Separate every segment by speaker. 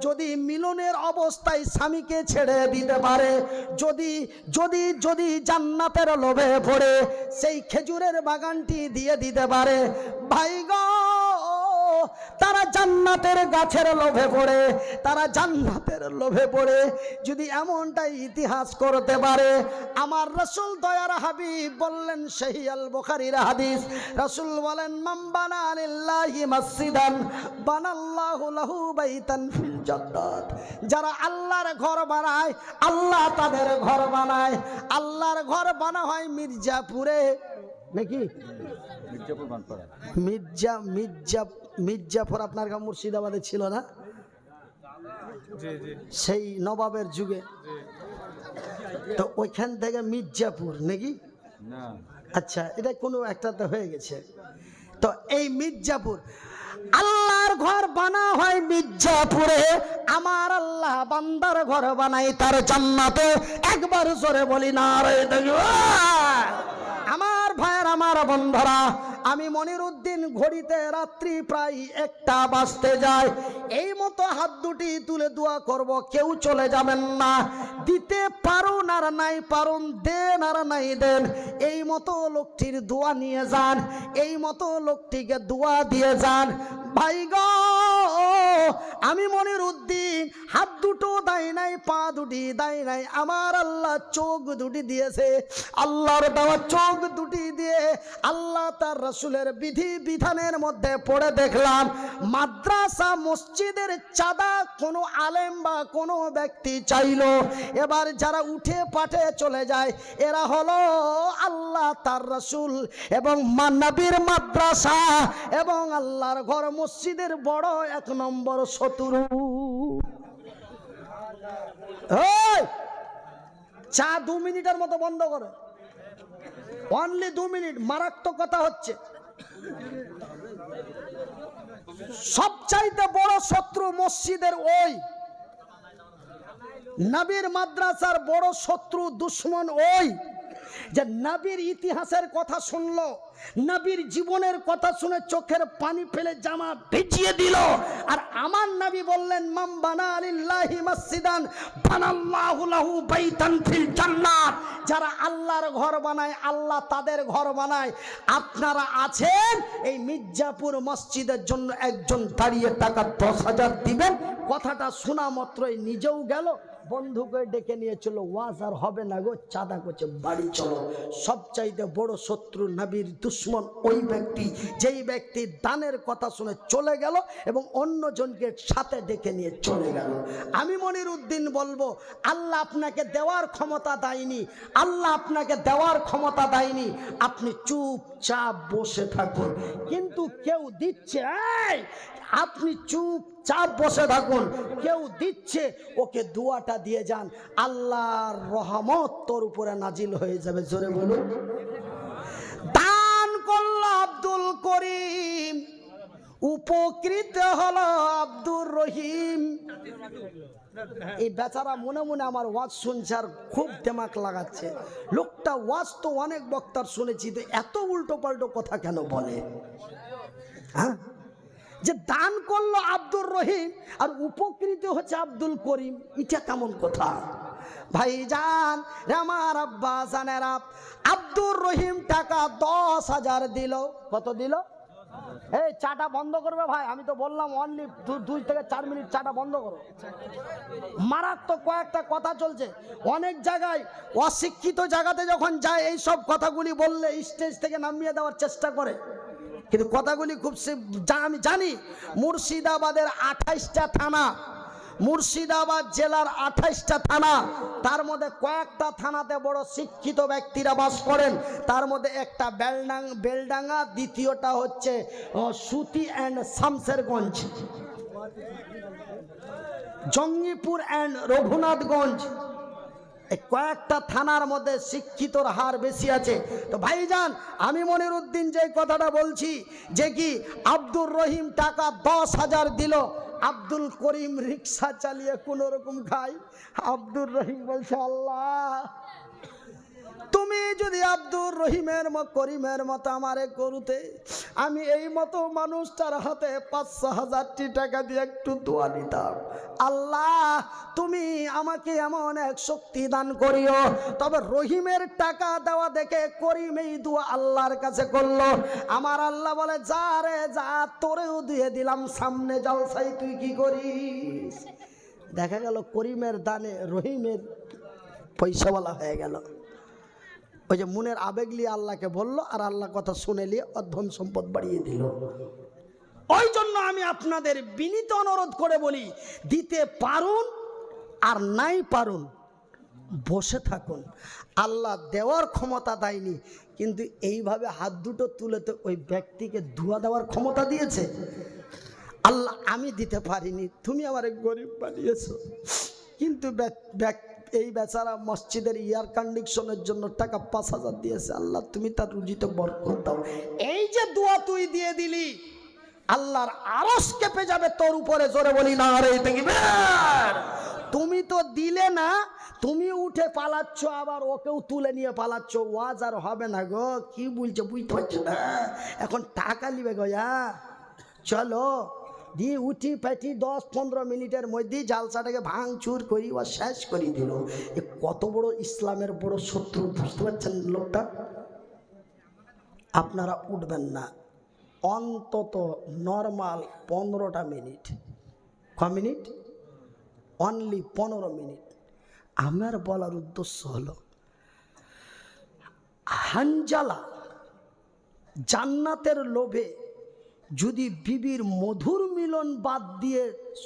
Speaker 1: যদি মিলনের অবস্থায় স্বামীকে ছেড়ে দিতে পারে, যদি যদি যদি জান্নাতের লোভে পড়ে সেই খেজুরের বাগানটি দিয়ে দিতে পারে, ভাই গো তারা জান্নাতের গাছের লোভে পড়ে, তারা জান্নাতের লোভে পড়ে যদি এমনটাই ইতিহাস করতে পারে। আমার রাসূল দয়ার হাবিব বললেন, সহিহ আল বুখারীর হাদিস, রাসূল বলেন, মান বানা লিল্লাহি মসজিদান বানাল্লাহু লাহু বাইতান ফিল জান্নাত। যারা আল্লাহর ঘর বানায়, আল্লাহ তাদের ঘর বানায়। আল্লাহর ঘর বানা হয় মির্জাপুরে নাকি? মির্জাপুর আপনার গ্রাম মুর্শিদাবাদে ছিল না? সেই নবাবের যুগে তো ওইখান থেকে মির্জাপুর নাকি? আচ্ছা, এটা কোনো একটাতে হয়ে গেছে। তো এই মির্জাপুর, আল্লাহর ঘর বানা হয় মির্জাপুরে। আমার আল্লাহ বান্দার ঘর বানাই তার জান্নাতে। একবার জোরে বলি না রে তাকবীর। আমার ভাইয়ের, আমার বন্ধুরা, আমি মনিরউদ্দিন ঘড়িতে রাত্রি প্রায় 1টা বাজতে যায়। এই মতো হাত দুটি তুলে দোয়া করব, কেউ চলে যাবেন না। দিতে পারুন আর নাই পারুন, দেন আর নাই দেন, এই মতো লোকটির দোয়া নিয়ে যান, এই মতো লোকটিকে দোয়া দিয়ে যান। ভাই গো, আমি মনিরউদ্দিন হাত দুটো দেয় নাই, পা দুটি দেয় নাই, আমার আল্লাহ চোখ দুটি দিয়েছে। আল্লাহর দেওয়া চোখ দুটি দিয়ে আল্লাহ তার রাসূলের বিধি বিধানের মধ্যে পড়ে দেখলাম, মাদ্রাসা মসজিদের চাঁদা কোনো আলেম বা কোনো ব্যক্তি চাইলো, এবার যারা উঠে পাঠে চলে যায় এরা হলো আল্লাহ তার রাসূল এবং নবীর মাদ্রাসা এবং আল্লাহর ঘর মসজিদের বড় 1 নম্বর শত্রু। চা 2 মিনিটের মতো বন্ধ করো, অনলি 2 মিনিট, মারাত্মক কথা হচ্ছে। সবচাইতে বড় শত্রু মসজিদের ওই, নবীর মাদ্রাসার বড় শত্রু দুশ্মন ওই যে নবীর ইতিহাসের কথা শুনলো, নবীর জীবনের কথা শুনে চোখের পানি ফেলে জামা ভিজিয়ে দিল। আর আমার নবী বললেন, মান বানা লিল্লাহি মসজিদান বানাল্লাহু লাহু বাইতান ফিল জান্নাত। যারা আল্লাহর ঘর বানায়, আল্লাহ তাদের ঘর বানায়। আপনারা আছেন, এই মির্জাপুর মসজিদের জন্য একজন দাঁড়িয়ে টাকা 10,000 দিবেন। কথাটা শোনা মাত্রই নিজেও গেল, বন্ধুকে ডেকে নিয়ে চলো, ওয়াজ আর হবে না গো, চাঁদা করছে, বাড়ি চলো। সবচাইতে বড় শত্রু নবীর দুশ্মন ওই ব্যক্তি, যেই ব্যক্তি দানের কথা শুনে চলে গেল এবং অন্যজনকে সাথে ডেকে নিয়ে চলে গেল। আমি মনিরউদ্দিন বলবো, আল্লাহ আপনাকে দেওয়ার ক্ষমতা দেয়নি, আল্লাহ আপনাকে দেওয়ার ক্ষমতা দেয়নি, আপনি চুপচাপ বসে থাকুন। কিন্তু কেউ দিচ্ছে, আপনি চুপচাপ বসে থাকুন, কেউ দিচ্ছে, ওকে দোয়াটা দিয়ে যান, আল্লাহর রহমত তোর উপরে নাজিল হয়ে যাবে। জোরে বলুন। দান করল আব্দুল করিম, উপকৃত হলো আব্দুর রহিম। এই বেচারা মনে মনে আমার ওয়াজ শুনছে আর খুব দিমাগ লাগাচ্ছে। লোকটা ওয়াজ তো অনেক বক্তার শুনেছি, তো এত উল্টো পাল্টো কথা কেন বলে? হ্যাঁ, যে দান করলো আব্দুর রহিম আর উপকৃত হচ্ছে আব্দুল করিম, এটা কেমন কথা? ভাইজান, আমার আব্বা জানেরা, আব্দুর রহিম টাকা 10,000 দিল। কত দিল? এই চাটা বন্ধ করবে ভাই, আমি তো বললাম অনলি 2 থেকে 4 মিনিট, চাটা বন্ধ করো। মারাত্মক কয়েকটা কথা চলছে অনেক জায়গায়। অশিক্ষিত জায়গাতে যখন যায় এই সব কথাগুলি বললে স্টেজ থেকে নামিয়ে দেওয়ার চেষ্টা করে, কিন্তু কথাগুলি খুব আমি জানি। মুর্শিদাবাদের 28টা থানা, মুর্শিদাবাদ জেলার 28টা থানা, তার মধ্যে কয়েকটা থানাতে বড় শিক্ষিত ব্যক্তিরা বাস করেন। তার মধ্যে একটা বেলডাঙ্গা, দ্বিতীয়টা হচ্ছে সুতি অ্যান্ড শামসেরগঞ্জ, জঙ্গিপুর অ্যান্ড রঘুনাথগঞ্জ। কয়েকটা থানার মধ্যে শিক্ষিতর হার বেশি আছে। তো ভাইজান, আমি মনিরউদ্দিন যে কথাটা বলছি, যে কি আব্দুর রহিম টাকা 10,000 দিল, আব্দুল করিম রিক্সা চালিয়ে কোন রকম খায়। আব্দুর রহিম বলছে, আল্লাহ তুমি যদি আব্দুর রহিমের করিমের মতো আমারে করুতে, আমি এই মতো মানুষটার হাতে ৫,০০০ টাকা দিয়ে একটু দোয়া নিতাম। আল্লাহ তুমি আমাকে এমন এক শক্তি দান করিও। তবে রহিমের টাকা দেওয়া দেখে করিম এই দোয়া আল্লাহর কাছে করলো। আমার আল্লাহ বলে, যা রে যা, তোরেও দিয়ে দিলাম, সামনে জলসাই তুই কি করিস। দেখা গেল করিমের দানে রহিমের পয়সাওয়ালা হয়ে গেল। ওই যে মনের আবেগ নিয়ে আল্লাহকে বলল, আর আল্লাহ কথা শুনে নিয়ে অধন সম্পদ বাড়িয়ে দিল। ওই জন্য আমি আপনাদের বিনীত অনুরোধ করে বলি, দিতে পারুন আর নাই পারুন, বসে থাকুন। আল্লাহ দেওয়ার ক্ষমতা দেয়নি, কিন্তু এইভাবে হাত দুটো তুলে তো ওই ব্যক্তিকে ধোয়া দেওয়ার ক্ষমতা দিয়েছে। আল্লাহ আমি দিতে পারিনি, তুমি আমার গরিব বানিয়েছো, কিন্তু এই বেচারা মসজিদের এয়ার কন্ডিশনের জন্য টাকা ৫,০০০ দিয়েছে। আল্লাহ তুমি তার রুজিতে বরকত দাও। এই যে দোয়া তুই দিয়ে দিলি, আল্লাহর আরশ কেঁপে যাবে তোর উপরে। জোরে বলি না রে তাকবীর। তুমি তো দিলে না, তুমি উঠে পালাচ্ছ, আবার ওকেও তুলে নিয়ে পালাচ্ছ। ওয়াজ আর হবে না গো। কি বলছো বুঝতে পারছো না? এখন টাকা নিবে গো। চলো দিয়ে উঠি পেটি ১০-১৫ মিনিটের মধ্যেই জালসাটাকে ভাঙচুর করি ও শেষ করে দিল। এ কত বড় ইসলামের বড় শত্রু, বুঝতে পারছেন লোকটা? আপনারা উঠবেন না, অন্তত নর্মাল 15টা মিনিট। ক মিনিট? Only 15 minute. আমার বলার উদ্দেশ্য হলো, হানজালা জান্নাতের লোভে যদি বিবির মধুর মিলন বাদ দিয়ে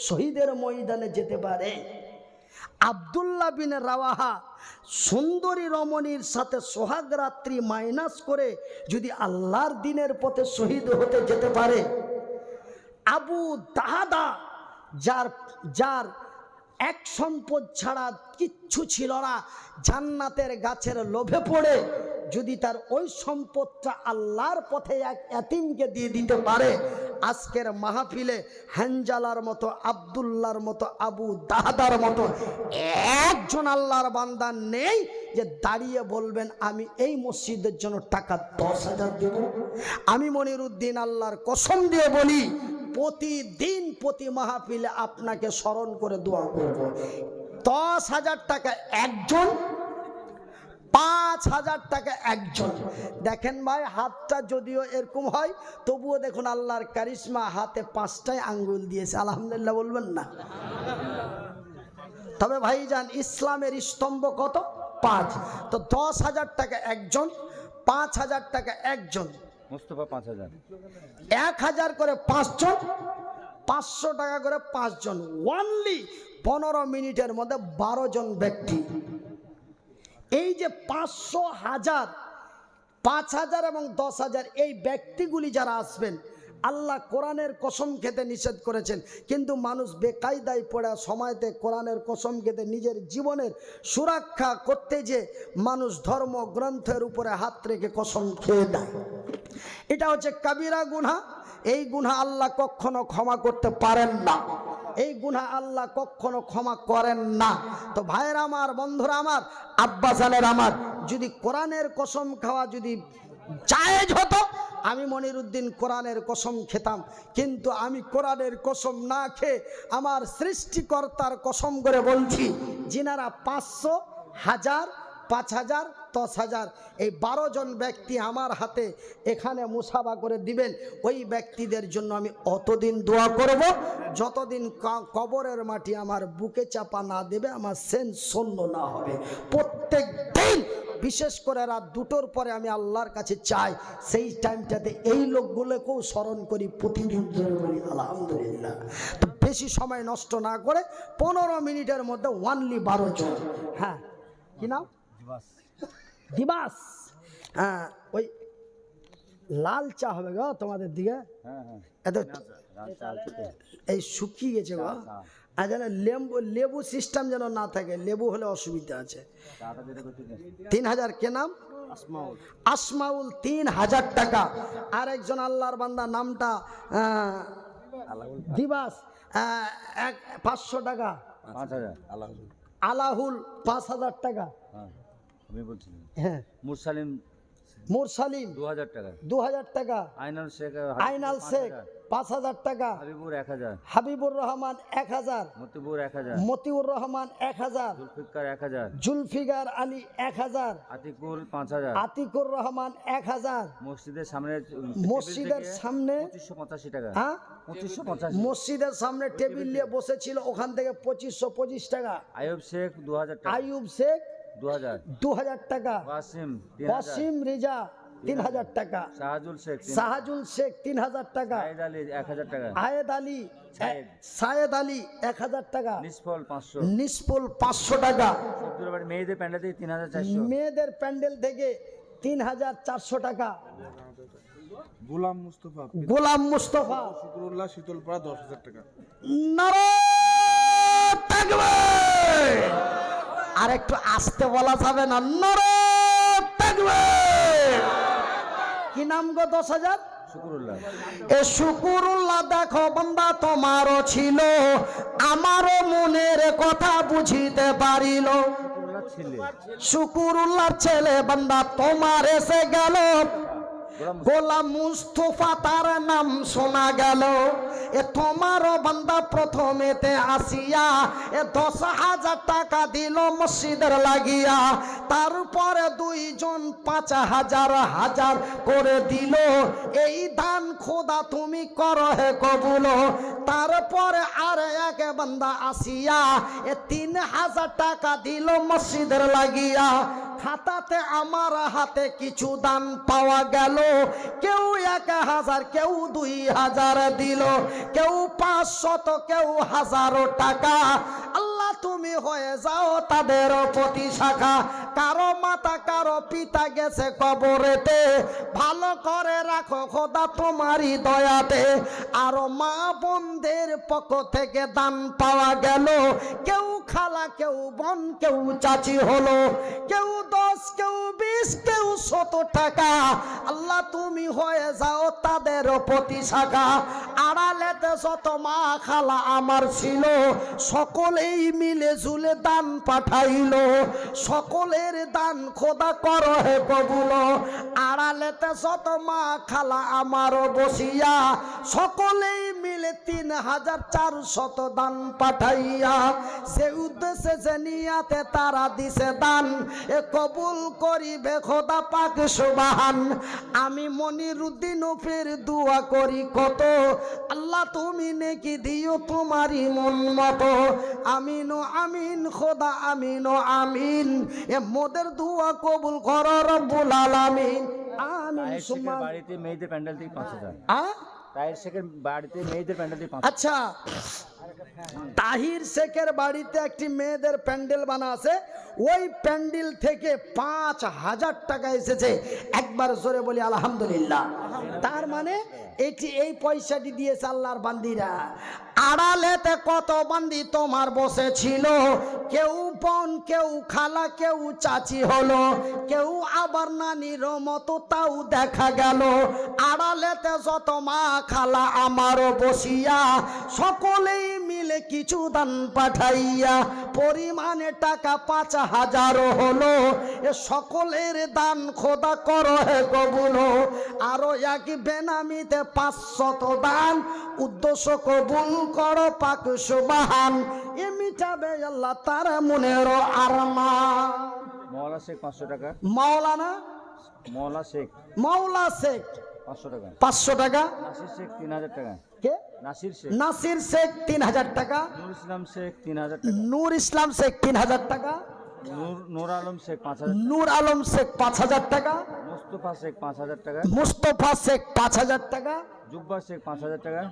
Speaker 1: শহীদের ময়দানে যেতে পারে, আব্দুল্লাহ বিন রাওয়াহা সুন্দরী রমণীর সাথে সোহাগ রাত্রি মাইনাস করে যদি আল্লাহর দিনের পথে শহীদ হতে যেতে পারে, আবু দাহাদা যার এক সম্পদ ছাড়া কিচ্ছু ছিল না, জান্নাতের গাছের লোভে পড়ে যদি তার ওই সম্পদটা আল্লাহর পথে এক এতিমকে দিয়ে দিতে পারে, আজকের মাহফিলে হানজালার মতো, আব্দুল্লাহর মতো, আবু দাহাদার মতো একজন আল্লাহর বান্দা নেই যে দাঁড়িয়ে বলবেন আমি এই মসজিদের জন্য টাকা 10,000 দেব। আমি মনিরুদ্দিন আল্লাহর কসম দিয়ে বলি, প্রতিদিন প্রতি মাহফিলে আপনাকে স্মরণ করে দোয়া করব। 10,000 টাকা একজন, 5,000 টাকা একজন। দেখেন ভাই, হাতটা যদিও এরকম হয়, তবুও দেখুন আল্লাহর কারিশমা, হাতে 5টাই আঙ্গুল দিয়েছে। আলহামদুলিল্লাহ বলবেন না? তবে ভাইজান, ইসলামের স্তম্ভ কত? 5। তো 10,000 টাকা একজন, 5,000 টাকা একজন,
Speaker 2: মুস্তাফা 5,000,
Speaker 1: 1,000 করে 5 জন, 500 টাকা করে 5 জন। অনলি 15 মিনিটের মধ্যে 12 জন ব্যক্তি। এই যে 500, 1000, 5,000 এবং 10,000 এই ব্যক্তিগুলি যারা আসবেন, আল্লাহ কোরআনের কসম খেতে নিষেধ করেছেন, কিন্তু মানুষ বেকায়দায় পড়ে সময়তে কোরআনের কসম খেতে নিজের জীবনের সুরক্ষা করতে যে মানুষ ধর্মগ্রন্থের উপরে হাত রেখে কসম খেয়ে দেয়। এটা হচ্ছে কাবিরা গুনাহ। এই গুনাহ আল্লাহ কখনো ক্ষমা করতে পারেন না, এই গুনাহ আল্লাহ কখনো ক্ষমা করেন না। তো ভাইয়ের আমার, বন্ধুরা আমার, আব্বাসানের আমার, যদি কোরআনের কসম খাওয়া যদি জায়েজ হতো, আমি মনিরুদ্দিন কোরআনের কসম খেতাম। কিন্তু আমি কোরআনের কসম না খেয়ে আমার সৃষ্টিকর্তার কসম করে বলছি, যিনারা 500, 1000, 5,000, 10,000 এই 12 জন ব্যক্তি আমার হাতে এখানে মুসাফা করে দিবেন, ওই ব্যক্তিদের জন্য আমি অতদিন দোয়া করব যতদিন কবরের মাটি আমার বুকে চাপা না দেবে, আমার সেন্স শূন্য না হবে। প্রত্যেক দিন, বিশেষ করে রাত 2টোর পরে আমি আল্লাহর কাছে চাই, সেই টাইমটাতে এই লোকগুলোকেও স্মরণ করি প্রতিদিন। বলি আলহামদুলিল্লাহ। তো বেশি সময় নষ্ট না করে 15 মিনিটের মধ্যে অনলি 12 জন। হ্যাঁ, কি নাম? দিবাস। হ্যাঁ, ওই লাল চা হবে গো তোমাদের দিকে? এত এই শুকিয়ে গেছে গো। আর যেন লেবু সিস্টেম যেন না থাকে, লেবু হলে অসুবিধা আছে। 3,000 কে নাম? আসমাউল, 3,000 টাকা। আর একজন আল্লাহর বান্দা, নামটা দিবাস, 500 টাকা। আলাহুল 5,000 টাকা।
Speaker 2: আমি বলছিলাম
Speaker 1: হ্যাঁ,
Speaker 2: মুরসালিম
Speaker 1: মুরসালিম
Speaker 2: 2000 টাকা,
Speaker 1: 2000 টাকা,
Speaker 2: আইনাল শেখ
Speaker 1: আইনাল শেখ 5000 টাকা,
Speaker 2: হাবিবুর 1000,
Speaker 1: হাবিবুর রহমান 1000,
Speaker 2: মতিবুর 1000,
Speaker 1: মতিউর রহমান 1000,
Speaker 2: জুলফিকার 1000,
Speaker 1: জুলফিকার আলী 1000,
Speaker 2: আতিকুল 5000,
Speaker 1: আতিকুর রহমান 1000,
Speaker 2: মসজিদের সামনে
Speaker 1: মসজিদের সামনে
Speaker 2: 2585 টাকা,
Speaker 1: হ্যাঁ
Speaker 2: 2585,
Speaker 1: মসজিদের সামনে টেবিল নিয়ে বসেছিল, ওখান থেকে 2525 টাকা,
Speaker 2: আয়ুব শেখ 2000 টাকা,
Speaker 1: আইয়ুব শেখ
Speaker 2: 2000,
Speaker 1: 2000 টাকা,
Speaker 2: ওয়াসিম 3000,
Speaker 1: ওয়াসিম রেজা 3000 টাকা,
Speaker 2: শাহজুল শেখ
Speaker 1: শাহজুল শেখ 3000 টাকা,
Speaker 2: সাইদ আলী 1000 টাকা,
Speaker 1: আয়েদ আলী
Speaker 2: সায়েদ।
Speaker 1: সায়েদ আলী 1000 টাকা,
Speaker 2: নিসফল 500,
Speaker 1: নিসপুল 500 টাকা,
Speaker 2: সবদুর বাড়ি মেয়েদের প্যান্ডেল থেকে 3400,
Speaker 1: মেয়েদের প্যান্ডেল থেকে 3400 টাকা,
Speaker 3: গোলাম মুস্তফা
Speaker 1: গোলাম মুস্তফা,
Speaker 3: শুক্রুল্লাহ শীতলপাড়া 10,000 টাকা।
Speaker 1: নারায়ে তাকবীর। আর একটু আস্তে বলা যাবে না? নারায়ে তাকবীর। কি নাম গো? 10,000
Speaker 2: শুক্রুল্লাহ।
Speaker 1: এ শুকুরুল্লাহ। দেখো বান্দা, তোমারও ছিল, আমারও মনের কথা বুঝিতে পারিল।
Speaker 2: শুক্রুল্লাহ ছেলে
Speaker 1: শুকুরুল্লাহর ছেলে বান্দা তোমার এসে গেল, গোলাম মুস্তফা তার নাম শোনা গেল। এ তোমারও বান্দা প্রথমেতে আসিয়া 10,000 টাকা দিল মসজিদের লাগিয়া, তারপরে দুইজন 5,000 হাজার করে দিল। এই দান খোদা তুমি করো হে কবুল। তারপরে আর এক বান্দা আসিয়া 3,000 টাকা দিল মসজিদের লাগিয়া। খাতাতে আমার হাতে কিছু দান পাওয়া গেল, কেউ 1,000, কেউ 2,000 দিল, কেউ 500, কেউ 1000 টাকা। আল্লাহ তুমি হয়ে যাও তাদের প্রতি শাখা। কারো মাতা কারো পিতা গেছে কবরেতে, ভালো করে রাখো খোদা তোমারই দয়াতে। আরো মা বোনদের পক্ষ থেকে দান পাওয়া গেল, কেউ খালা, কেউ বোন, কেউ চাচি হলো, কেউ 10, কেউ 20, কেউ 100 টাকা। আল্লাহ তুমি হয়ে যাও তাদের প্রতি শাখা। আড়ালেতে যত মা খালা আমার ছিল, সকলেই মিলে ঝুলে দান পাঠাইল। সকলের দান খোদা করো হে কবুল। আড়ালেতে যত মা খালা আমার বসিয়া, সকলেই মিলে 3,400 দান পাঠাইয়া। সে উদ্দেশ্যে যে নিয়াতে তারা দিছে দান, এ কবুল করিবে খোদা পাক সুবহান। আমি মনিরুদ্দিন ফের দোয়া করি কত, আল্লাহ তুমি নেকি দিও তোমারই মন মতো। আমিন ও আমিন খোদা, আমিন ও আমিন। এ মোদের দোয়া কবুল করো রব্বুল আলামিন। আমিন
Speaker 2: তাহের শেখের
Speaker 1: সুবহান।
Speaker 2: বাড়িতে মেয়েদের প্যান্ডেল থেকে 5,000,
Speaker 1: আ
Speaker 2: তাহের শেখের বাড়িতে মেয়েদের প্যান্ডেল থেকে 5,000,
Speaker 1: আচ্ছা, তাহির শেখের বাড়িতে একটি মেয়েদের প্যান্ডেল বানা আছে, ওই প্যান্ডেল থেকে 5,000 টাকা এসেছে। একবার জোরে বলি আলহামদুলিল্লাহ। তার মানে এই পয়সাটি দিয়েছে আল্লাহর বান্দিরা। আড়ালেতে কত বান্দি তোমার বসেছিল, কেউ বোন, কেউ খালা, কেউ চাচি হলো, কেউ আবার নানির মতো তাও দেখা গেল। আড়ালেতে যত মা খালা আমারও বসিয়া, সকলেই মিলে কিছু দান পাঠাইয়া পরিমাণে টাকা 5,000 হলো। এ সকলের দান খোদা করো হে কবুল। আরো এক বেনামিতে 500 দান, উদ্দেশ্য কবুল করো পাক সুবহান। এ মিটাবে আল্লাহ তার মনের আরমান।
Speaker 2: মওলা শেখ 500 টাকা,
Speaker 1: মাওলানা
Speaker 2: মওলা শেখ
Speaker 1: মাওলা শেখ
Speaker 2: 500 টাকা,
Speaker 1: 500 টাকা,
Speaker 2: নাসির শেখ 3,000 টাকা,
Speaker 1: কে?
Speaker 2: নাসির শেখ,
Speaker 1: নাসির শেখ 3,000 টাকা,
Speaker 2: নূর ইসলাম শেখ 3,000 টাকা,
Speaker 1: নূর ইসলাম শেখ 3,000 টাকা,
Speaker 2: নূর আলম শেখ 5,000,
Speaker 1: নূর আলম শেখ 5,000 টাকা,
Speaker 2: মুস্তফা শেখ 5,000 টাকা,
Speaker 1: মুস্তফা শেখ 5,000 টাকা।
Speaker 2: জুব্বা শেখ 5,000 টাকা।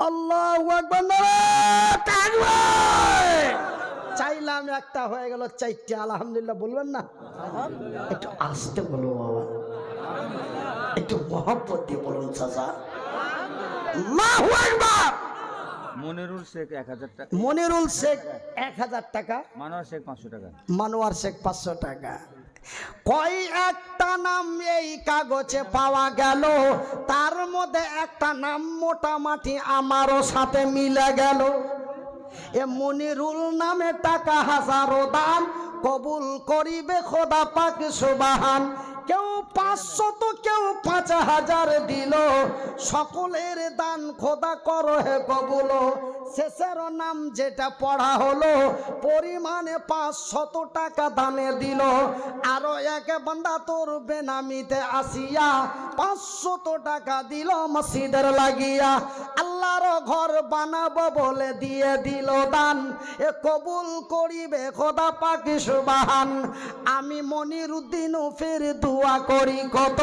Speaker 1: আল্লাহু আকবার, নারায়ে তাকবীর। চাইলাম একটা হয়ে গেল 4টে। আলহামদুলিল্লাহ বলবেন না? একটু আস্তে বলো বাবা, একটু মহব্বত দিয়ে বলুন চাচা। আল্লাহু আকবার।
Speaker 2: মনিরুল শেখ 1,000 টাকা,
Speaker 1: মনিরুল শেখ 1,000 টাকা,
Speaker 2: মানোয়ার শেখ 500 টাকা,
Speaker 1: মানোয়ার শেখ 500 টাকা। কই একটা নাম এই কাগজে পাওয়া গেল, তার মধ্যে একটা নাম মোটামুটি আমারও সাথে মিলে গেল। এ মনিরুল নামে টাকা 1,000 দান, কবুল করিবে খোদা পাক সুবহান। কেউ 500 কেউ 5000 দিল, সকলের দান খোদা করো হে কবুল। শেষের নাম যেটা পড়া হলো পরিমাণে 500 টাকা দানে দিল। আরো এক বান্দা তোর বেনামিতে আসিয়া 500 টাকা দিল মসজিদের লাগিয়া, আল্লাহর ঘর বানাবো বলে দিয়ে দিল দান। এ কবুল করিবে খোদা পাক সুবহান। আমি মনিরুদ্দিন ফের দোয়া করি কত,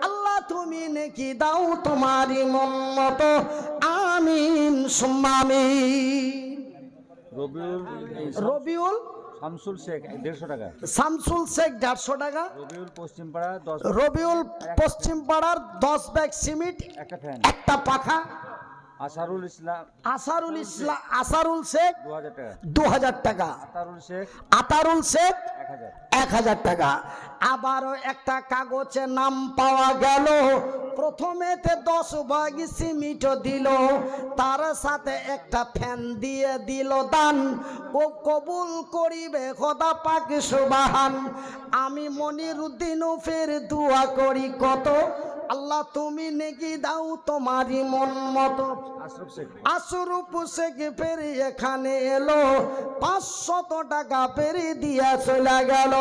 Speaker 1: আল্লাহ তুমি নেকি দাও তোমারই মন মতো, আমিন সুম্মা আমিন। রবিউল
Speaker 2: শামসুল শেখ 150 টাকা।
Speaker 1: শামসুল শেখ 150 টাকা।
Speaker 2: রবিউল পশ্চিমপাড়া 10।
Speaker 1: রবিউল পশ্চিম পাড়ার 10 ব্যাগ সিমেন্ট,
Speaker 2: একটা ফ্যান।
Speaker 1: একটা পাখা।
Speaker 2: আসারুল
Speaker 1: আসারুল শেখ
Speaker 2: 2000 টাকা।
Speaker 1: 2000 টাকা। আতারুল শেখ 1000 টাকা। আবারও একটা কাগজে নাম পাওয়া গেল, প্রথমেতে 10 ভাগ সিমেন্ট দিল, তার সাথে একটা ফ্যান দিয়ে দিল দান। ও কবুল করিবে খোদা পাক সুবহান। আমি মনিরুদ্দিন ফের দোয়া করি কত, আল্লাহ তুমি নেকি দাও তোমারই মন মতো। আশরফ শেখ ফের এখানে এলো, 500 টাকা ফেরি দিয়া চলে গেল।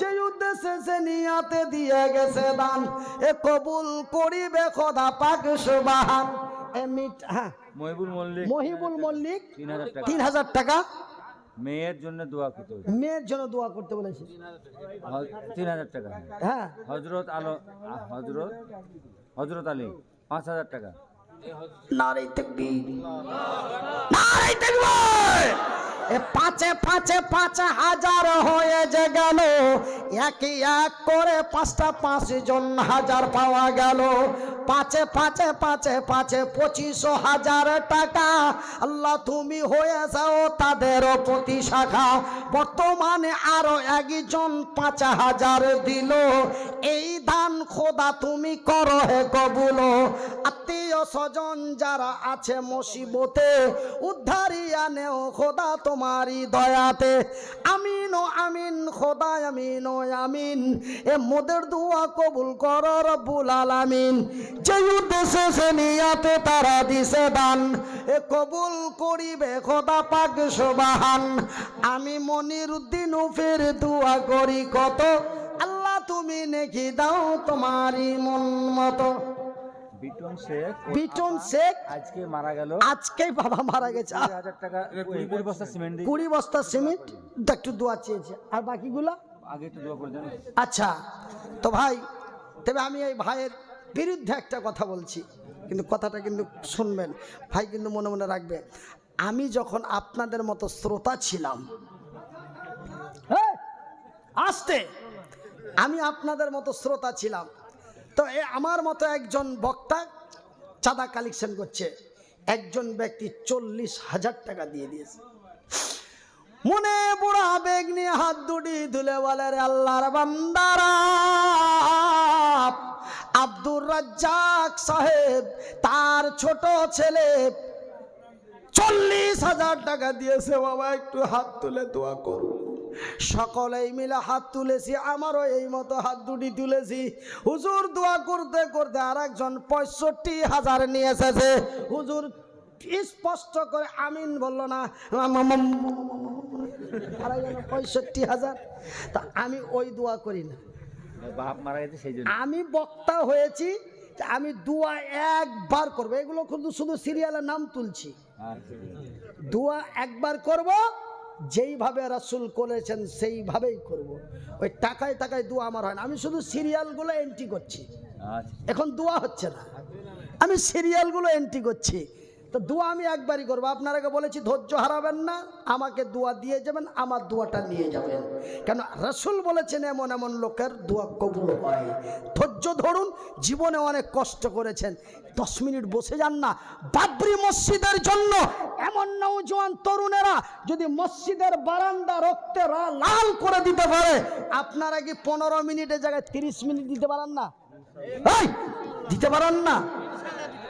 Speaker 1: যে উদ্দেশ্যে সে নিয়াতে দিয়ে গেছে দান, এ কবুল করিবে খোদা পাক সুবহান। মহিবুল মল্লিক 3000 টাকা।
Speaker 2: মেয়ের জন্য দোয়া করতে হবে।
Speaker 1: মেয়ের জন্য দোয়া করতে বলেছি
Speaker 2: 3000 টাকা।
Speaker 1: হ্যাঁ।
Speaker 2: হযরত আলী 5000 টাকা।
Speaker 1: নারে তাকবীর, নারে তাকবীর। এ 5,000 হয়ে যে গেল, এক এক করে 5টা 5 জন হাজার পাওয়া গেল। 5 25,000 টাকা। আল্লাহ তুমি হয়ে যাও তাদের প্রতি শাখা। বর্তমানে আরো একজন 5000 দিল। এই দান খোদা তুমি করো হে কবুল। আত্মীয় স্বজন যারা আছে মুসিবতে, উদ্ধারিয়া নেও খোদা তোমারই দয়াতে। আমিন ও আমিন খোদা, আমিন ও আমিন। এ মোদের দোয়া কবুল করো রব্বুল আলামিন। যে উদ্দেশ্যে সে নিয়াতে তারা দিছে দান, এ কবুল করিবে খোদা পাক সুবহান। আমি মনিরুদ্দিন ফের দোয়া করি কত, আল্লাহ তুমি নেকি দাও তোমারই মন মতো। বিটন শেখ
Speaker 2: আজকে মারা গেল।
Speaker 1: আজকেই বাবা মারা গেছে।
Speaker 2: 20,000 টাকা। 20 বস্তা সিমেন্ট।
Speaker 1: 20 বস্তা সিমেন্ট। একটু দোয়া চেয়েছে, আর বাকিগুলো
Speaker 2: আগে একটু দোয়া করে দেন।
Speaker 1: আচ্ছা তো ভাই, তবে আমি এই ভাইয়ের বিরুদ্ধে একটা কথা বলছি, কিন্তু কথাটা কিন্তু শুনবেন ভাই, কিন্তু মনে মনে রাখবে। আমি যখন আপনাদের মতো শ্রোতা ছিলাম, আসতে আমি আপনাদের মতো শ্রোতা ছিলাম, তো আমার মতো একজন বক্তা চাঁদা কালেকশন করছে, একজন ব্যক্তি 40,000 টাকা দিয়ে দিয়েছে। মনে বুড়া আবেগ নিয়ে হাত দুটি তুলে বলে, রে আল্লাহর বান্দারা, আব্দুর রাজ্জাক সাহেব তার ছোট ছেলে 40,000 টাকা দিয়েছে, বাবা একটু হাত তুলে দোয়া করুন। সকলেই মিলে হাত তুলেছি, আমারও এই মতো হাত দুটি তুলেছি। হুজুর দোয়া করতে করতে আর একজন 65,000 নিয়ে এসেছে। হুজুর স্পষ্ট করে আমিন বলল না, 65,000। তা আমি ওই দোয়া করি না,
Speaker 2: বাপ মারা গেছে সেই জন্য।
Speaker 1: আমি বক্তা হয়েছি, আমি দোয়া একবার করবো। এগুলো কিন্তু শুধু সিরিয়ালের নাম তুলছি। দোয়া একবার করব, যেইভাবে রাসূল করেছেন সেইভাবেই করব। ওই টাকায় দোয়া আমার হয় না। আমি শুধু সিরিয়ালগুলো এন্ট্রি করছি, এখন দোয়া হচ্ছে না, আমি সিরিয়ালগুলো এন্ট্রি করছি। তো দোয়া আমি একবারই করবো। আপনারাকে বলেছি ধৈর্য হারাবেন না, আমাকে দোয়া দিয়ে যাবেন, আমার দোয়াটা নিয়ে যাবেন। কেন রাসূল বলেছেন এমন এমন লোকের দোয়া কবুল হয়। ধৈর্য ধরুন, জীবনে অনেক কষ্ট করেছেন, 10 মিনিট বসে যান না। বাবরি মসজিদের জন্য এমন নওজোয়ান তরুণেরা যদি মসজিদের বারান্দা রক্তে লাল করে দিতে পারে, আপনারা কি 15 মিনিটের জায়গায় 30 মিনিট দিতে পারেন না? দিতে পারেন না?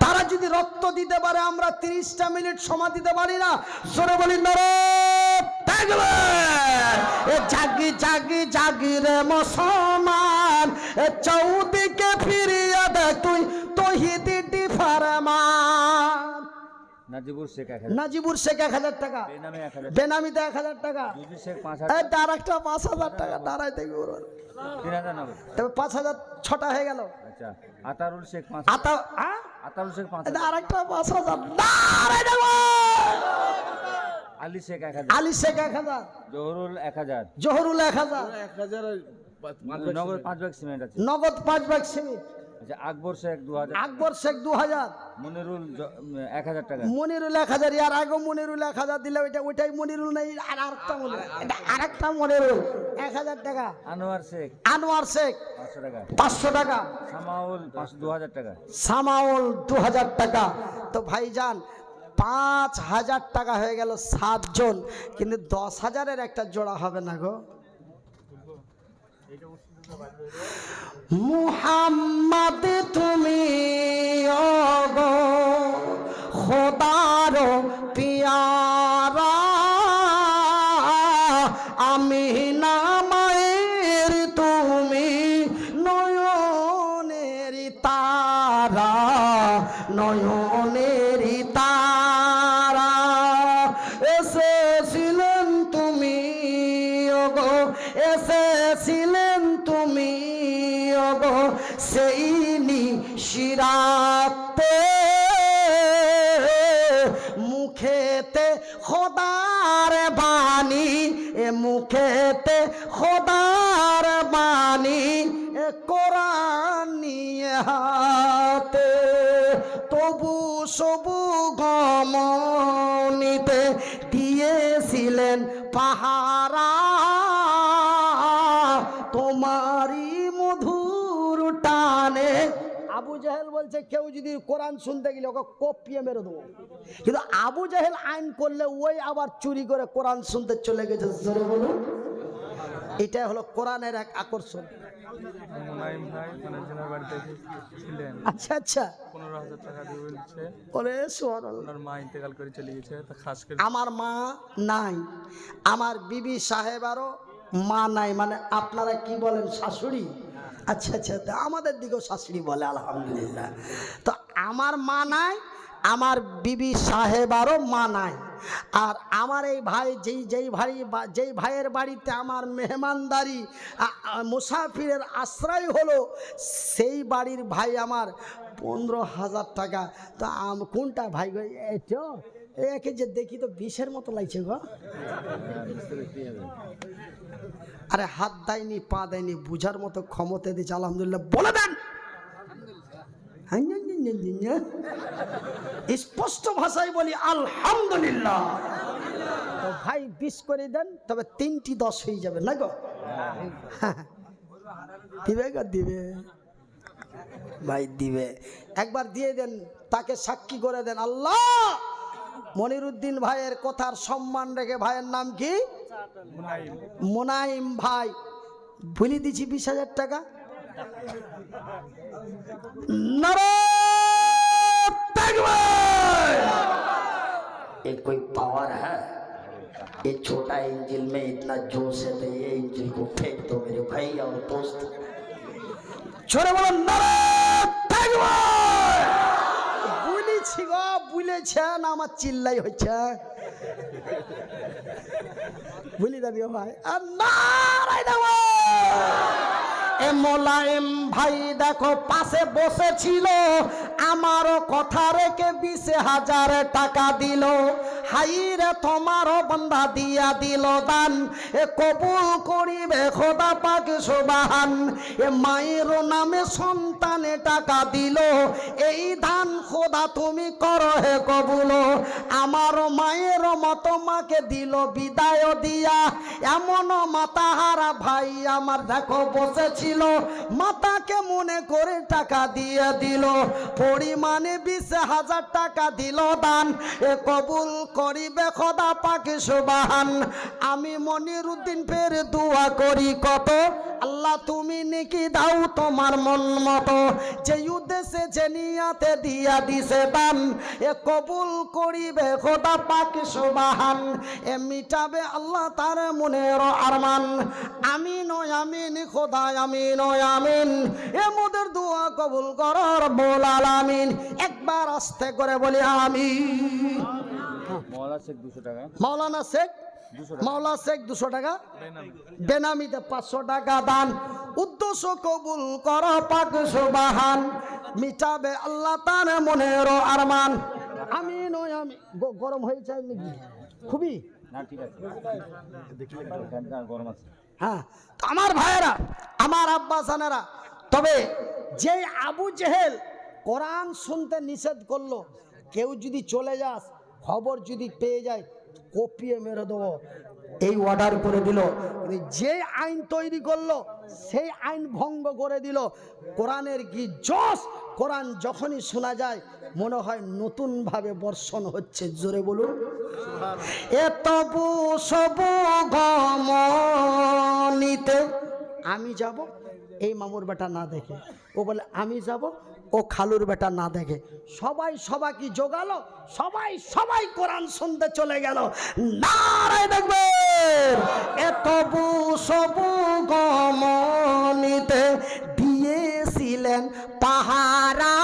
Speaker 1: তারা যদি রক্ত দিতে পারে, আমরা 30টা মিনিট সময় দিতে পারি না? জোরে বলি নারে তাকবীর। জাগি জাগি জাগি রে মুসলমান, চৌদিকে ফিরিয়ে দেখ তুই তৌহিদি ফরমান।
Speaker 2: নাজিবুর শেখ 1000,
Speaker 1: নাজিবুর শেখ 1000 টাকা,
Speaker 2: বেনামে 1000,
Speaker 1: বেনামিতে 1000 টাকা,
Speaker 2: জুজু শেখ
Speaker 1: এই
Speaker 2: 5000,
Speaker 1: তার একটা 5000 টাকা দাঁড়াই দেখবি ওর।
Speaker 2: 3090।
Speaker 1: তবে 5000 ছটা হয়ে গেল।
Speaker 2: আচ্ছা, আতারুল শেখ 5,
Speaker 1: আতা হ্যাঁ
Speaker 2: আতারুল শেখ 5,
Speaker 1: আর একটা 5000 দাঁড়াই দেখো।
Speaker 2: আলী শেখ 1000,
Speaker 1: আলী শেখ 1000,
Speaker 2: জহরুল 1000,
Speaker 1: জহরুল 1000,
Speaker 3: 1000
Speaker 2: নগদ 5 ব্যাগ সিমেন্ট আছে।
Speaker 1: নগদ 5 ব্যাগ সিমেন্ট।
Speaker 2: আচ্ছা, আকবর শেখ 2000,
Speaker 1: আকবর শেখ 2000,
Speaker 2: মনিরুল 1000 টাকা,
Speaker 1: মনিরুল 1000। ইয়ার আগে মনিরুল 1000 দিলে ওইটাই মনিরুল নাই, আর আরেকটা মনিরুল, এটা আরেকটা মনিরুল 1000 টাকা।
Speaker 2: আনোয়ার শেখ
Speaker 1: আনোয়ার শেখ
Speaker 2: 500 টাকা,
Speaker 1: 500 টাকা,
Speaker 2: সামাউল 2000 টাকা,
Speaker 1: সামাউল 2000 টাকা। তো ভাইজান 5000 টাকা হয়ে গেল 7 জন, কিন্তু 10,000-এর একটা জোড়া হবে না গো। মুহাম্মদ তুমি ওগো খোদার পিয়ারা, আমিনা মায়ের তুমি নয়নের তারা, নয়নের তারা। এসেছিলেন তুমি ওগো, এসেছিলেন তুমি ওগো সেই নিশিরাতে, মুখেতে খোদার বাণী, এ মুখেতে খোদার বাণী, এ কোরআন নিয়ে হাতে। তবু সবু গমনিতে দিয়েছিলেন পাহারা, তোমারই মধুর টানে। আবু জাহেল বলছে কেউ যদি কোরআন শুনতে গেলে ওকে কপিয়ে মেরে দেবো, কিন্তু আবু জাহেল আইন করলে ওই আবার চুরি করে কোরআন শুনতে চলে গেছে। জোরে বলুন, এটা হলো কোরআনের এক আকর্ষণ।
Speaker 3: মুনাইম ভাই ওনার বাড়িতে ছিলেন।
Speaker 1: আচ্ছা আচ্ছা,
Speaker 3: 15,000 টাকা দিয়ে বলছে
Speaker 1: ওরে সুবহানাল্লাহ।
Speaker 3: ওনার মা ইন্তেকাল করে চলে গেছে, তা খাস করে
Speaker 1: আমার মা নাই, আমার বিবি সাহেবারও মা নাই, মানে আপনারা কি বলেন শাশুড়ি? আচ্ছা আচ্ছা, তা আমাদের দিকেও শাশুড়ি বলে আলহামদুলিল্লাহ। তো আমার মা নাই, আমার বিবি সাহেবারও মা নাই। আর আমার এই ভাই যেই ভাইয়ের বাড়িতে আমার মেহমানদারি মুসাফিরের আশ্রয় হলো, সেই বাড়ির ভাই আমার 15,000 টাকা। তো কোনটা ভাই গো? এটা একে যে দেখি তো 20-এর মতো লাগছে গো। আরে হাত দেয়নি, পা দেয়নি, বুঝার মতো ক্ষমতা দিচ্ছে আলহামদুলিল্লাহ। বলে দেন স্পষ্ট ভাষায় বলি আলহামদুলিল্লাহ। তো ভাই 20 করে দেন, তবে 3টি 10 হয়ে যাবে না গো? দিবে গো, দিবে ভাই, দিবে। একবার দিয়ে দেন, তাকে সাক্ষী করে দেন। আল্লাহ মনিরুদ্দিন ভাইয়ের কথার সম্মান রেখে, ভাইয়ের নাম কি? মুনাইম ভাই, ভুলে দিছি 20,000 টাকা। नारे तकबीर! ये कोई पावर है? ये छोटा इंजिन में इतना जोश है, तो ये इंजिन को फेंक दो मेरे भाई और दोस्त। छोरे बोलो नारे तकबीर! বুলেছি গো, বুলেছেন, আমার চিল্লাই হচ্ছে। বুলি দাদিও ভাই, আর নারাই দেবো। এ মোলায়েম ভাই দেখো পাশে বসেছিল, আমারও কথা রেখে 20,000 টাকা দিল। হাই রে তোমারও বান্দা দিয়া দিল দান, এ কবুল করিবে খোদা পাক সুবহান। এ মায়ের নামে সন্তানে টাকা দিল, এই দান খোদা তুমি করো হে কবুল। আমার মায়ের মতো মাকে দিল বিদায় দিয়া, এমন মাতাহারা ভাই আমার দেখো বসেছিল, মাতাকে মনে করে টাকা দিয়ে দিল। পরিমাণে 20,000 টাকা দিল দান, এ কবুল করিবে খোদা পাক সুবহান। আমি মনিরুদ্দিন ফের দোয়া করি কত, আল্লাহ তুমি নেকি দাও তোমার মন মতো। এত যে উদ্দেশ্যে যে নিয়াতে দিয়া দিছে দান এ কবুল করিবে খোদা পাক সুবহান এ মিটাবে আল্লাহ তার মনের আরমান আমিন ও আমিন খোদা আমিন ও আমিন এ মোদের দোয়া কবুল কর রব্বুল আলামিন একবার আস্তে করে বলি আমিন
Speaker 2: মওলানা শেখ 200 টাকা
Speaker 1: মাওলানা শেখ
Speaker 2: 200 টাকা
Speaker 1: মাওলা শেখ 200 টাকা বেনামিতে 500 টাকা দান উদ্দেশ্য কবুল কর পাক সুবহান মিটাবে আল্লাহ তার মনের আরমান আমিন ও আমিন গরম হয়ে যায় নাকি খুবই
Speaker 2: না ঠিক আছে এখানকার গরম আছে
Speaker 1: হ্যাঁ তো আমার ভাইয়েরা আমার আব্বাসানেরা তবে যে আবু জেহেল কোরআন শুনতে নিষেধ করলো কেউ যদি চলে যাস খবর যদি পেয়ে যায় কপিয়ে মেরে দেবো এই অর্ডার করে দিল কিন্তু যে আইন তৈরি করলো সেই আইন ভঙ্গ করে দিল কোরআনের কি জোশ কোরআন যখনই শোনা যায় মনে হয় নতুনভাবে বর্ষণ হচ্ছে জোরে বলুন এত সবু গমনিতে আমি যাব এই মামুর বেটা না দেখে ও বলে আমি যাব ও খালুর বেটা না দেখে সবাই সবাইকে জোগালো সবাই সবাই কোরআন শুনতে চলে গেল নারায় দেখবে এত সবু গমনিতে দিয়েছিলেন পাহারা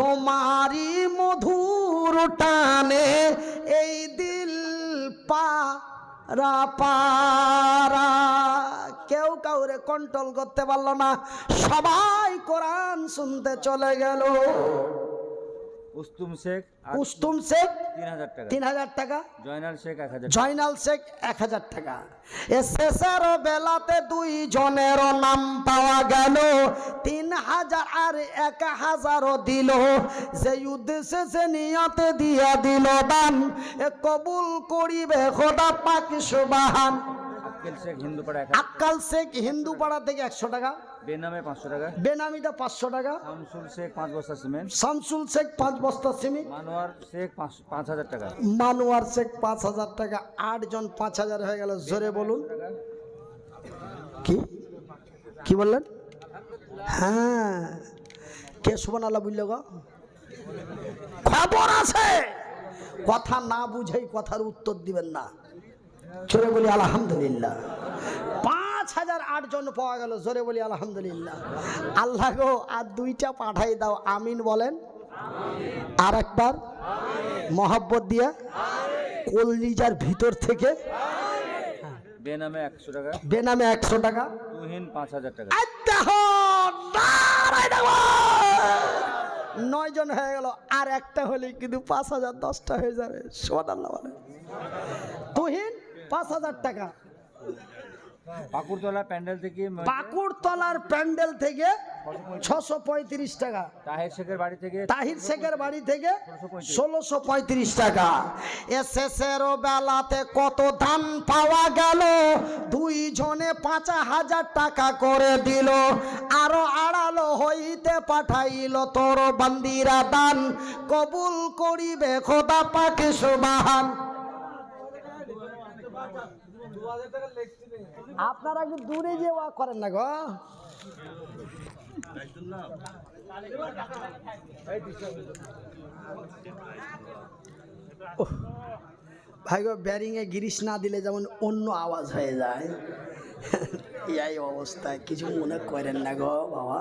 Speaker 1: তোমারি মধুর টানে এই দিল পারা পারা কেউ কাউরে কন্ট্রোল করতে পারলো না সবাই কোরআন শুনতে চলে গেল
Speaker 2: উস্তুম শেখ
Speaker 1: উস্তুম শেখ
Speaker 2: 3000 টাকা
Speaker 1: 3000 টাকা
Speaker 2: জয়নাল শেখ 1000
Speaker 1: জয়নাল শেখ 1000 টাকা এ শেষের বেলাতে দুই জনের নাম পাওয়া গেল 3000 আর 1000 দিল যে উদ্দেশ্যে সে নিয়তে দিয়া দিল দান এ কবুল করিবে খোদা পাক সুবহান
Speaker 2: আক্কেল শেখ হিন্দুপাড়া 1000
Speaker 1: আক্কাল শেখ হিন্দুপাড়া থেকে 100 টাকা
Speaker 2: বেনামে 500 টাকা
Speaker 1: বেনামিতে 500 টাকা
Speaker 2: শামসুল শেখ 5 বস্তা সিমেন্ট
Speaker 1: শামসুল শেখ 5 বস্তা সিমেন্ট
Speaker 2: মানোয়ার শেখ 5000 টাকা
Speaker 1: মানোয়ার শেখ 5000 টাকা 8 জন 5000 হয়ে গেল জোরে বলুন কি কি বললেন হ্যাঁ কে সুবহানাল্লাহ বললো গো খবর আছে কথা না বুঝেই কথার উত্তর দিবেন না জোরে বলি আলহামদুলিল্লাহ 5008 জন পাওয়া গেল জোরে বলি আলহামদুলিল্লাহ আল্লাহ গো আর দুইটা পাঠাই দাও আমিন বলেন আর একবার মহব্বত দিয়ে কলজিজার ভিতর থেকে
Speaker 2: বেনামে 100 টাকা
Speaker 1: বেনামে 100 টাকা
Speaker 2: তুহিন 5000 টাকা
Speaker 1: 9 জন হয়ে গেল আর একটা হলে কিন্তু 5000 10টা হয়ে যাবে সুবহানাল্লাহ বলে তুহিন 5000 টাকা
Speaker 2: পাকুড়তলা প্যান্ডেল থেকে
Speaker 1: পাকুড়তলার প্যান্ডেল থেকে 635 টাকা
Speaker 2: তাহির শেখের বাড়ি থেকে
Speaker 1: তাহির শেখের বাড়ি থেকে 1635 টাকা এসএসের বেলাতে কত দান পাওয়া গেল দুই জনে 5000 টাকা করে দিল আরো আড়ালো হইতে পাঠাইল তোর বান্দিরা দান কবুল করিবে খোদা পাক সুবহান আপনারা একটু দূরে যে ওয়া করেন না গো ভাই গো ব্যারিং এ গিরিশ না দিলে যেমন অন্য আওয়াজ হয়ে যায় এই অবস্থায় কিছু মনে করেন না গো বাবা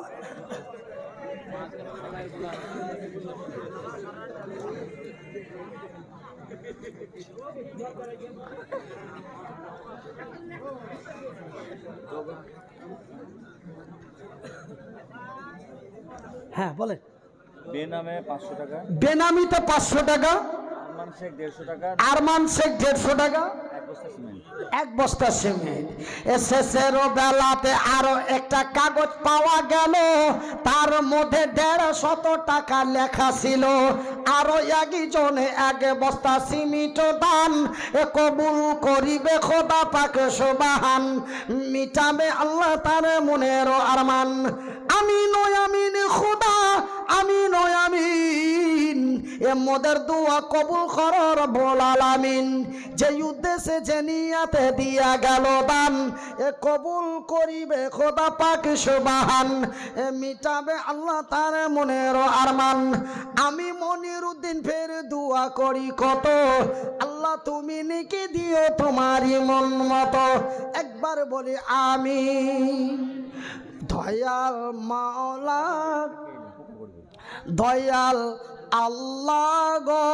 Speaker 1: হ্যাঁ বলেন
Speaker 2: বেনামে 500 টাকা
Speaker 1: বেনামিতে 500 টাকা
Speaker 2: আরমান শেখ 150 টাকা
Speaker 1: আরমান শেখ 150 টাকা
Speaker 2: এক বস্তা সিমেন্ট
Speaker 1: 1 বস্তা সিমেন্ট এসএসের বেলাতে আরো একটা কাগজ পাওয়া গেল তার মধ্যে 150 টাকা লেখা ছিল আরো একজনে 1 বস্তা সিমেন্ট দান এ কবুল করিবে খোদা পাক সুবহান মিটাবে আল্লাহ তার মনের আরমান আমিন ও আমিন খোদা, আমিন ও আমিন। এ মোদের দোয়া কবুল কর রব্বুল আলামিন। যে উদ্দেশ্যে যে নিয়াতে দিয়া গেল দান, এ কবুল করিবে খোদা পাক সুবহান। এ মিটাবে আল্লাহ তার মনের আরমান। আমি মনির উদ্দিন ফের দোয়া করি কত, আল্লাহ তুমি নেকি দিও তোমারই মন মতো। একবার বলি আমিন। দয়াল মাওলা, দয়াল আল্লাহ গো,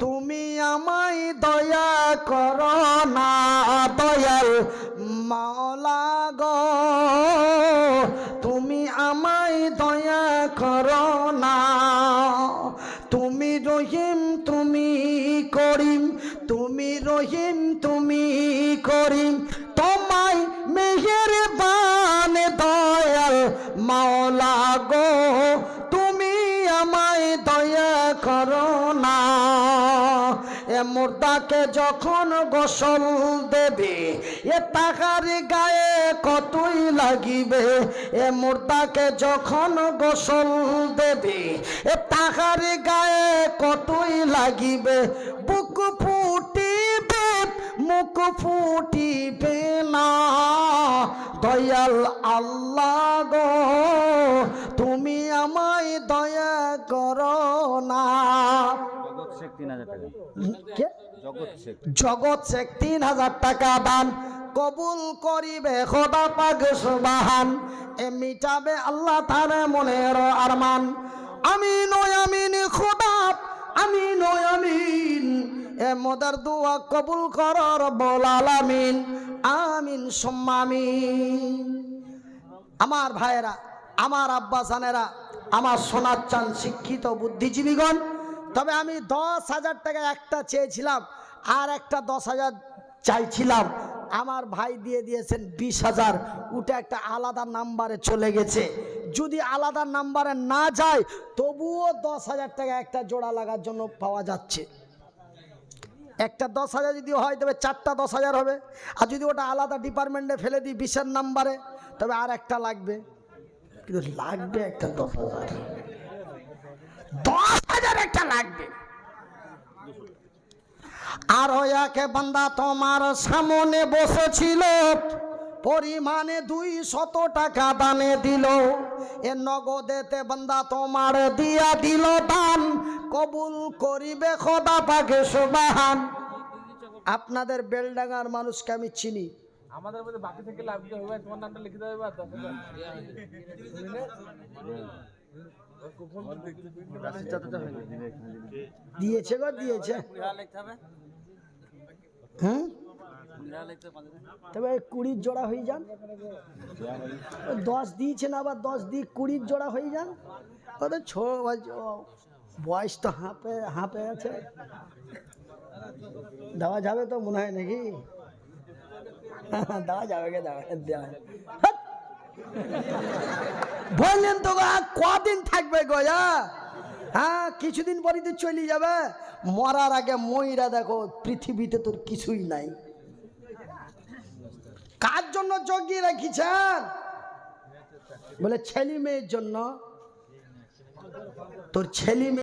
Speaker 1: তুমি আমায় দয়া করো না। দয়াল মাওলা গো, তুমি আমায় দয়া করো না। তুমি রহিম তুমি করিম, তুমি রহিম তুমি করিম, তোমায় মেহেরবান দয়াল মাওলা গো, তুমি আমায় দয়া করো না। এ মুর্দাকে যখন গোসল দেবে, এ তাহার গায়ে কতই লাগিবে। এ মুর্দাকে যখন গোসল দেবে, এ তাহার গায়ে কতই লাগিবে। বুক ফুটিবে মুখ ফুটিবে না। দয়াল আল্লাহ গো, তুমি আমায় দয়া করো না।
Speaker 2: জগৎ শেখ 3000 টাকা।
Speaker 1: কে?
Speaker 2: জগৎ শেখ।
Speaker 1: জগৎ শেখ 3000 টাকা দান কবুল করিবে খোদা পাক সুবহান। এ মিটাবে আল্লাহ তার মনের আরমান। আমিন ও আমিন খোদা, আমিন ও আমিন। এ মোদের দোয়া কবুল কর রব্বুল আলামিন। আমিন সুম্মা আমিন। আমার ভাইয়েরা, আমার আব্বাসানেরা, আমার সোনার চান শিক্ষিত বুদ্ধিজীবীগণ, তবে আমি 10,000 টাকা একটা চেয়েছিলাম, আর একটা 10,000 চাইছিলাম। আমার ভাই দিয়ে দিয়েছেন 20,000। ওটা একটা আলাদা নাম্বারে চলে গেছে। যদি আলাদা নাম্বারে না যায়, তবুও 10,000 টাকা একটা জোড়া লাগার জন্য পাওয়া যাচ্ছে। একটা 10,000 যদি হয়, তবে 4টা 10,000 হবে। আর যদি ওটা আলাদা ডিপার্টমেন্টে ফেলে দিই 20-এর নাম্বারে, তবে আর একটা লাগবে। কিন্তু লাগবে একটা 10,000, 10,000 একটা লাগবে। আর ওয়াকে বান্দা তোমার সামনে বসেছিল, পরিমাণে 200 টাকা দানে দিল। এ নগদেতে বান্দা তোমার দিয়া দিল দান, কবুল করিবে খোদা পাক সুবহান। আপনাদের বেলডাঙ্গার মানুষকে আমি চিনি।
Speaker 3: আমাদের মধ্যে বাকি থেকে লাভ কি হবে? তোমার নামটা লিখে দেবে।
Speaker 1: দিয়েছে গো, দিয়েছে। হুম, তবে 20 জোড়া হয়ে যান। 10 দিয়েছেন, আবার 10 দিয়ে 20 জোড়া হয়ে যান। ওদের বয়স তো হাঁপে হাঁপে আছে। দেওয়া যাবে তো মনে হয় নাকি? দেওয়া যাবে কে? দেওয়া বললেন তো কদিন থাকবে গো? হ্যাঁ, কিছুদিন পরই তো চলে যাবে। মরার আগে ময়রা দেখো, পৃথিবীতে তোর কিছুই নাই। কার জন্য জগিয়ে রেখেছেন? বলে ছেলে মেয়ের জন্য। তোর ছেলে মেয়ে